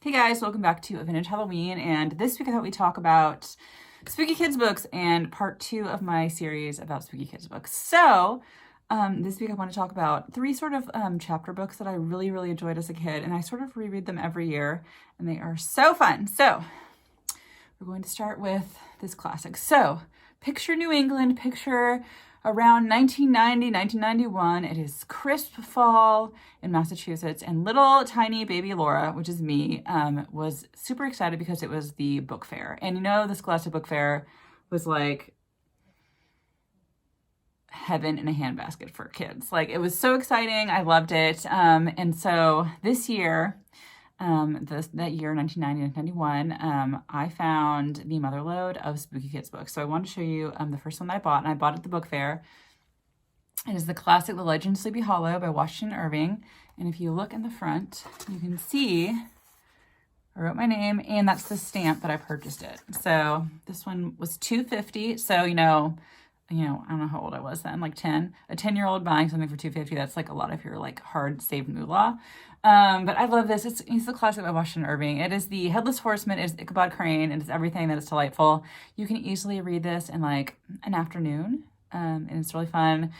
Hey guys, welcome back to A Vintage Halloween, and this week I thought we'd talk about spooky kids books and part 2 of my series about spooky kids books. So, this week I want to talk about 3 sort of chapter books that I really enjoyed as a kid, and I sort of reread them every year, and they are so fun. So, we're going to start with this classic. So, picture New England, picture around 1990, 1991. It is crisp fall in Massachusetts, and little tiny baby Laura, which is me, was super excited because it was the book fair. And you know, the Scholastic Book Fair was like heaven in a handbasket for kids. Like, it was so exciting. I loved it. And so this year, that year, 1990, 1991, I found the motherlode of spooky kids books. So I wanted to show you the first one that I bought, and I bought it at the book fair. It is the classic The Legend of Sleepy Hollow by Washington Irving. And if you look in the front, you can see I wrote my name, and that's the stamp that I purchased it. So this one was $2.50. So, I don't know how old I was then, like 10. A 10-year-old buying something for $2.50, that's like a lot of your like hard saved moolah. But I love this. It's the classic by Washington Irving. It is the Headless Horseman, it is Ichabod Crane, it is everything that is delightful. You can easily read this in like an afternoon, and it's really fun.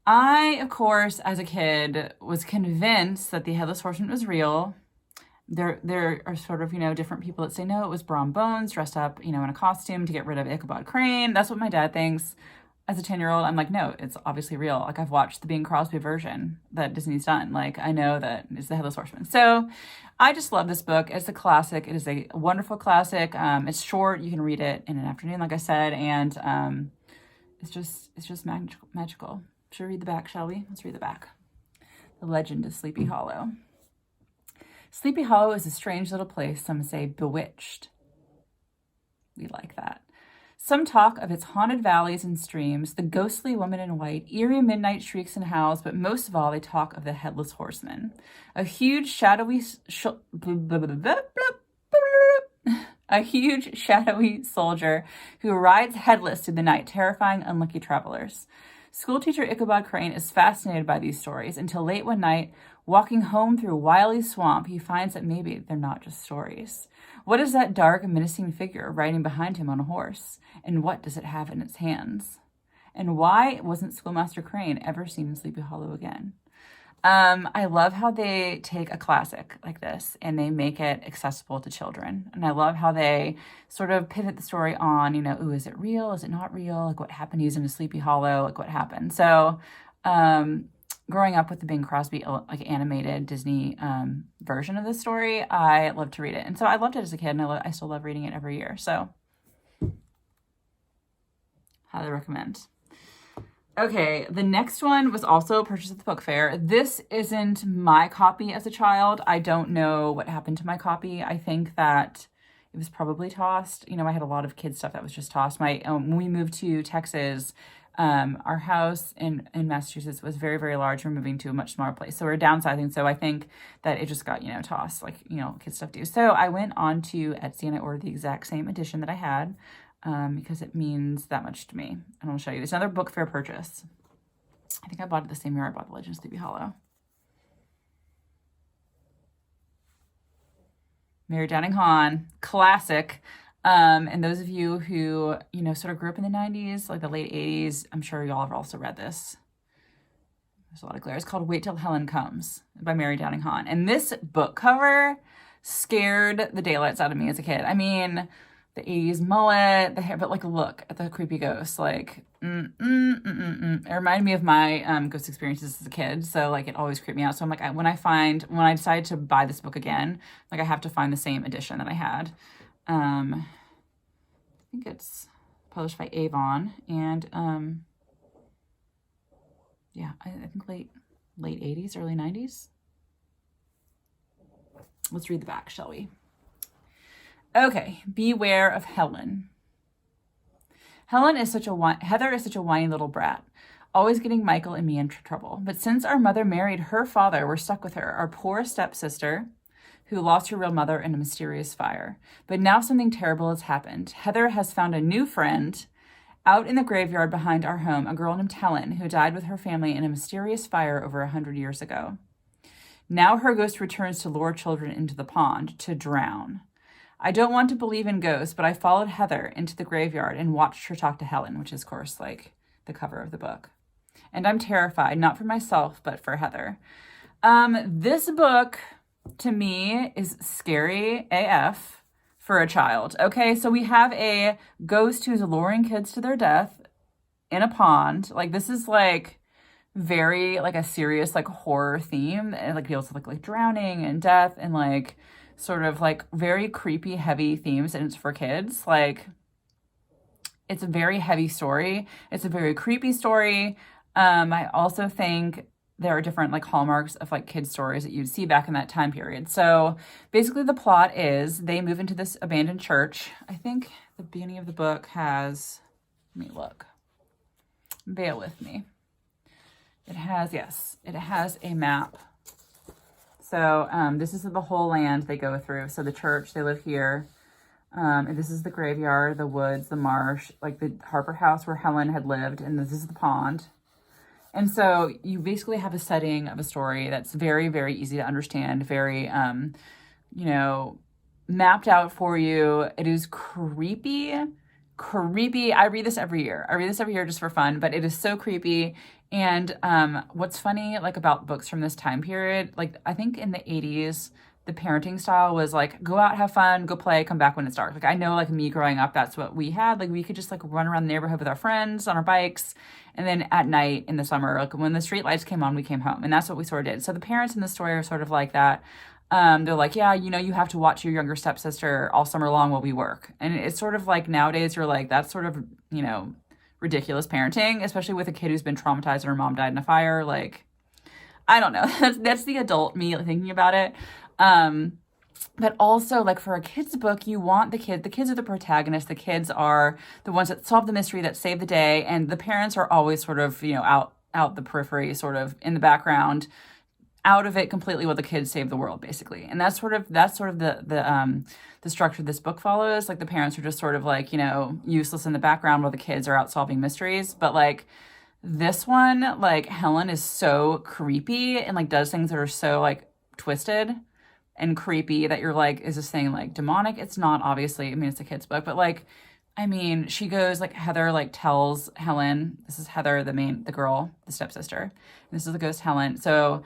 I, of course, as a kid, was convinced that the Headless Horseman was real. There are sort of, different people that say, no, it was Brom Bones dressed up, in a costume to get rid of Ichabod Crane. That's what my dad thinks. As a 10-year-old, I'm like, no, it's obviously real. Like, I've watched the Bing Crosby version that Disney's done. Like, I know that it's the Headless Horseman. So I just love this book. It's a classic. It is a wonderful classic. It's short. You can read it in an afternoon, like I said, and it's just magical. Should we read the back, shall we? Let's read the back. The Legend of Sleepy Hollow. Sleepy Hollow is a strange little place, some say bewitched. We like that. Some talk of its haunted valleys and streams, the ghostly woman in white, eerie midnight shrieks and howls, but most of all they talk of the Headless Horseman, a huge shadowy soldier who rides headless through the night, terrifying unlucky travelers. Schoolteacher Ichabod Crane is fascinated by these stories until late one night, walking home through a wily swamp, he finds that maybe they're not just stories. What is that dark, menacing figure riding behind him on a horse? And what does it have in its hands? And why wasn't Schoolmaster Crane ever seen in Sleepy Hollow again? I love how they take a classic like this and they make it accessible to children. And I love how they sort of pivot the story on, ooh, is it real? Is it not real? Like, what happened? He's in a Sleepy Hollow. Like, what happened? So, growing up with the Bing Crosby like animated Disney version of this story, I love to read it. And so I loved it as a kid, and I still love reading it every year. So highly recommend. Okay, the next one was also purchased at the book fair. This isn't my copy as a child. I don't know what happened to my copy. I think that it was probably tossed. I had a lot of kids stuff that was just tossed. When we moved to Texas, our house in Massachusetts was very large. We're moving to a much smaller place, so we're downsizing. So I think that it just got tossed, like kids stuff do. So I went on to Etsy and I ordered the exact same edition that I had, because it means that much to me. And I'll show you. It's another book fair purchase. I think I bought it the same year I bought The Legend of Sleepy Hollow. Mary Downing Hahn, classic. And those of you who, sort of grew up in the 90s, like the late 80s, I'm sure y'all have also read this. There's a lot of glare. It's called Wait Till Helen Comes by Mary Downing Hahn. And this book cover scared the daylights out of me as a kid. I mean, the 80s mullet, the hair, but like, look at the creepy ghost. Like, It reminded me of my ghost experiences as a kid. So like, it always creeped me out. So I'm like, when I decide to buy this book again, like I have to find the same edition that I had. I think it's published by Avon, and yeah, I think late 80s, early 90s. Let's read the back, shall we? Okay, beware of Helen. Heather is such a whiny little brat, always getting Michael and me in trouble. But since our mother married her father, we're stuck with her, our poor stepsister, who lost her real mother in a mysterious fire. But now something terrible has happened. Heather has found a new friend out in the graveyard behind our home, a girl named Helen, who died with her family in a mysterious fire over 100 years ago. Now her ghost returns to lure children into the pond to drown. I don't want to believe in ghosts, but I followed Heather into the graveyard and watched her talk to Helen, which is, of course, like the cover of the book. And I'm terrified, not for myself, but for Heather. This book, to me, is scary AF for a child. Okay, so we have a ghost who's luring kids to their death in a pond. Like, this is like very like a serious like horror theme. It like deals with like drowning and death and like sort of like very creepy, heavy themes, and it's for kids. Like, it's a very heavy story. It's a very creepy story. I also think there are different like hallmarks of like kids stories that you'd see back in that time period. So basically the plot is they move into this abandoned church. I think the beginning of the book has, let me look, bear with me. It has, yes, it has a map. So this is the whole land they go through. So the church, they live here. And this is the graveyard, the woods, the marsh, like the Harper house where Helen had lived. And this is the pond. And so you basically have a setting of a story that's very, very easy to understand, very, mapped out for you. It is creepy. I read this every year. Just for fun, but it is so creepy. And what's funny, like, about books from this time period, like, I think in the 80s, the parenting style was like, go out, have fun, go play, come back when it's dark. Like, I know, like, me growing up, that's what we had. Like, we could just like run around the neighborhood with our friends on our bikes. And then at night in the summer, like when the street lights came on, we came home. And that's what we sort of did. So the parents in the story are sort of like that. They're like, yeah, you have to watch your younger stepsister all summer long while we work. And it's sort of like nowadays you're like, that's sort of, ridiculous parenting, especially with a kid who's been traumatized and her mom died in a fire. Like, I don't know. That's the adult me thinking about it. But also, like, for a kid's book, you want the kids are the protagonists. The kids are the ones that solve the mystery, that save the day. And the parents are always sort of, out the periphery, sort of in the background, out of it completely, while the kids save the world, basically. And that's sort of the structure this book follows. Like, the parents are just sort of like, useless in the background while the kids are out solving mysteries. But like this one, like, Helen is so creepy and like does things that are so like twisted and creepy that you're like, is this thing like demonic? It's not, obviously. I mean, it's a kid's book, but like, I mean, she goes, like, Heather like tells Helen, this is Heather, the girl, the stepsister, and this is the ghost Helen. So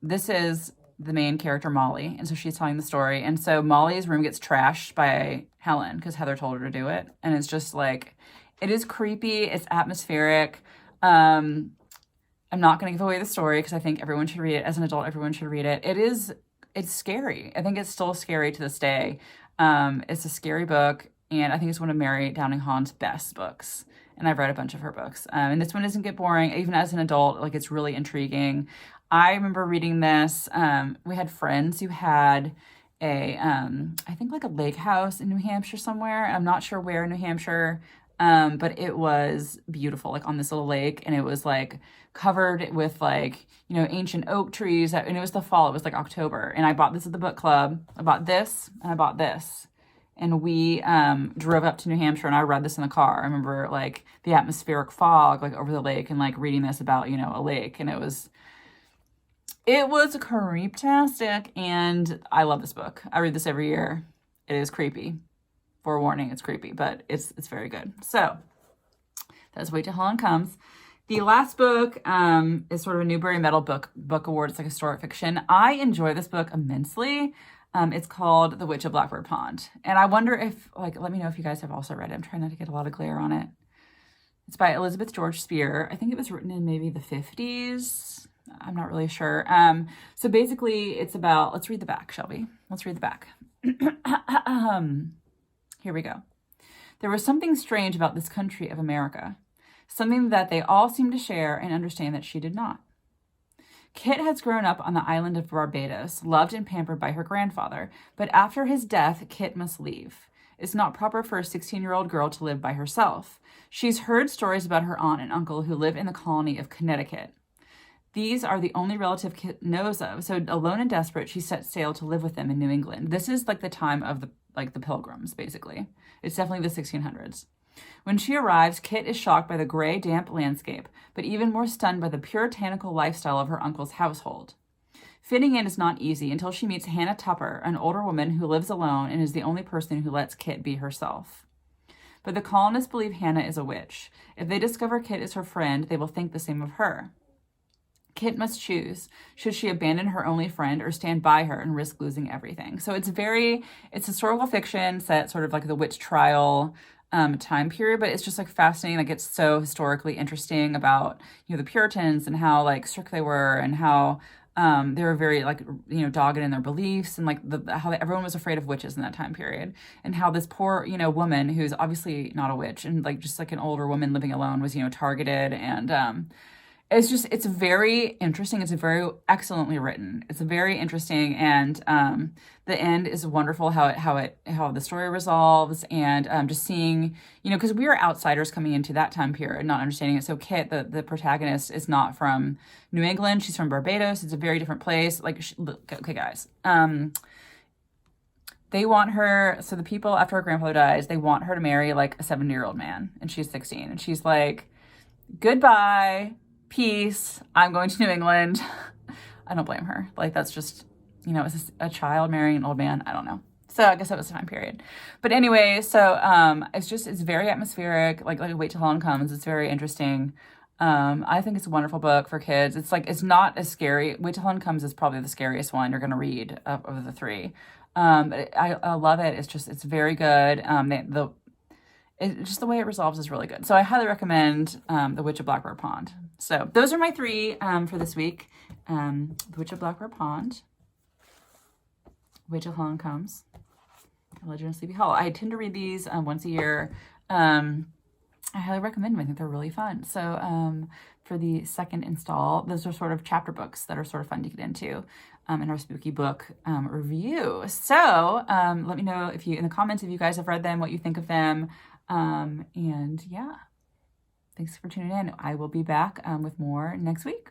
this is the main character, Molly, and so she's telling the story. And so Molly's room gets trashed by Helen because Heather told her to do it. And it's just like, it is creepy, it's atmospheric. I'm not going to give away the story because I think everyone should read it. As an adult, everyone should read it. It's scary. I think it's still scary to this day. It's a scary book, and I think it's one of Mary Downing Hahn's best books. And I've read a bunch of her books. And this one doesn't get boring, even as an adult. Like, it's really intriguing. I remember reading this. We had friends who had I think like a lake house in New Hampshire somewhere. I'm not sure where in New Hampshire, but it was beautiful, like on this little lake. And it was like covered with like, ancient oak trees. And it was the fall. It was like October. And I bought this at the book club. I bought this and I bought this. And we drove up to New Hampshire, and I read this in the car. I remember like the atmospheric fog like over the lake, and like reading this about, a lake. And it was creeptastic, and I love this book. I read this every year. It is creepy. Forewarning, it's creepy, but it's very good. So that's Wait Till Helen Comes. The last book is sort of a Newbery Medal book award. It's like historic fiction. I enjoy this book immensely. It's called The Witch of Blackbird Pond. And I wonder if, like, let me know if you guys have also read it. I'm trying not to get a lot of glare on it. It's by Elizabeth George Speare. I think it was written in maybe the 50s. I'm not really sure. So basically it's about, let's read the back, shall we? Let's read the back. Here we go. There was something strange about this country of America. Something that they all seemed to share and understand that she did not. Kit has grown up on the island of Barbados, loved and pampered by her grandfather, but after his death, Kit must leave. It's not proper for a 16-year-old girl to live by herself. She's heard stories about her aunt and uncle who live in the colony of Connecticut. These are the only relative Kit knows of, so alone and desperate, she set sail to live with them in New England. This is like the time of the Pilgrims, basically. It's definitely the 1600s. When she arrives, Kit is shocked by the gray, damp landscape, but even more stunned by the puritanical lifestyle of her uncle's household. Fitting in is not easy until she meets Hannah Tupper, an older woman who lives alone and is the only person who lets Kit be herself. But the colonists believe Hannah is a witch. If they discover Kit is her friend, they will think the same of her. Kit must choose. Should she abandon her only friend or stand by her and risk losing everything? So it's historical fiction set sort of like the witch trial time period, but it's just like fascinating. Like it's so historically interesting about, the Puritans and how like strict they were and how they were very like, dogged in their beliefs and like how everyone was afraid of witches in that time period, and how this poor, woman who's obviously not a witch and like just like an older woman living alone was, targeted. And it's very interesting. It's very excellently written. It's very interesting. And the end is wonderful, how the story resolves, and just seeing, because we are outsiders coming into that time period, not understanding it. So Kit, the protagonist, is not from New England. She's from Barbados. It's a very different place. Like, okay, guys. They want her, so the people after her grandfather dies, they want her to marry like a 70-year-old man, and she's 16. And she's like, goodbye. Peace, I'm going to New England. I don't blame her. Like, that's just, it's a child marrying an old man. I don't know. So I guess that was the time period. But anyway, so it's very atmospheric. Like Wait Till Helen Comes. It's very interesting. I think it's a wonderful book for kids. It's not as scary. Wait Till Helen Comes is probably the scariest one you're going to read of the three. But I love it. It's very good. Just the way it resolves is really good. So I highly recommend The Witch of Blackbird Pond. So those are my three for this week. The Witch of Blackbird Pond, Wait Till Helen Comes, Legend of Sleepy Hollow. I tend to read these once a year. I highly recommend them. I think they're really fun. So for the second install, those are sort of chapter books that are sort of fun to get into in our spooky book review. So let me know in the comments if you guys have read them, what you think of them. And yeah, thanks for tuning in. I will be back with more next week.